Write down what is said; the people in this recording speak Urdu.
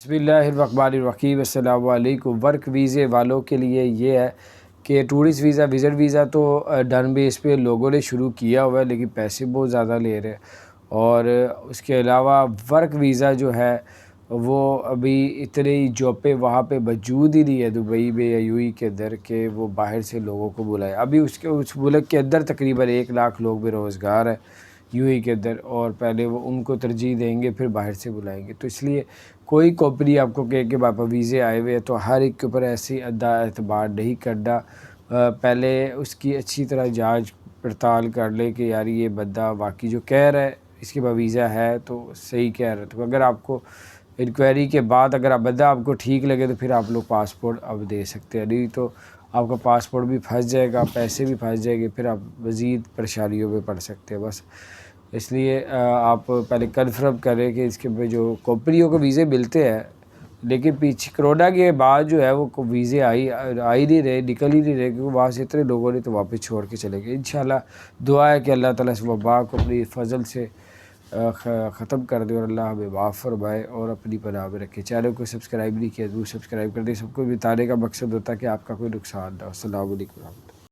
بسم اللہ الرحمن الرحیم۔ السلام علیکم۔ ورک ویزے والوں کے لیے یہ ہے کہ ٹورسٹ ویزا، وزٹ ویزا تو ڈن بیس پہ لوگوں نے شروع کیا ہوا ہے، لیکن پیسے بہت زیادہ لے رہے ہیں۔ اور اس کے علاوہ ورک ویزا جو ہے وہ ابھی اتنے جاب پہ وہاں پہ موجود ہی نہیں ہے دبئی میں یا یو ای کے اندر کہ وہ باہر سے لوگوں کو بلائے۔ ابھی اس ملک کے اندر تقریباً 1 لاکھ لوگ بے روزگار ہیں یو ای کے اندر، اور پہلے وہ ان کو ترجیح دیں گے پھر باہر سے بلائیں گے۔ تو اس لیے کوئی کمپنی آپ کو کہے کہ باپا ویزے آئے ہوئے ہیں تو ہر ایک کے اوپر ایسی اعتبار نہیں کرنا۔ پہلے اس کی اچھی طرح جانچ پڑتال کر لے کہ یار یہ بندہ واقعی جو کہہ رہا ہے اس کے پاس ویزا ہے تو صحیح کہہ رہا ہے۔ تو اگر آپ کو انکوائری کے بعد اگر بندہ آپ کو ٹھیک لگے تو پھر آپ لوگ پاسپورٹ اب دے سکتے ہیں، نہیں تو آپ کا پاسپورٹ بھی پھنس جائے گا، پیسے بھی پھنس جائیں گے، پھر آپ مزید پریشانیوں میں پڑ سکتے ہیں۔ بس اس لیے آپ پہلے کنفرم کریں کہ اس کے جو کمپنیوں کو ویزے ملتے ہیں، لیکن پیچھے کرونا کے بعد جو ہے وہ ویزے آ ہی نہیں رہے، نکل ہی نہیں رہے، کیونکہ وہاں سے اتنے لوگوں نے تو واپس چھوڑ کے چلے گئے۔ انشاءاللہ دعا ہے کہ اللہ تعالیٰ اس وبا کو اپنی فضل سے ختم کر دے اور اللہ ہمیں معاف فرمائے اور اپنی پناہ میں رکھے۔ چینل کو سبسکرائب نہیں کیا ضرور سبسکرائب کر دیں۔ سب کو بتانے کا مقصد ہوتا ہے کہ آپ کا کوئی نقصان نہ ہو۔ السلام علیکم۔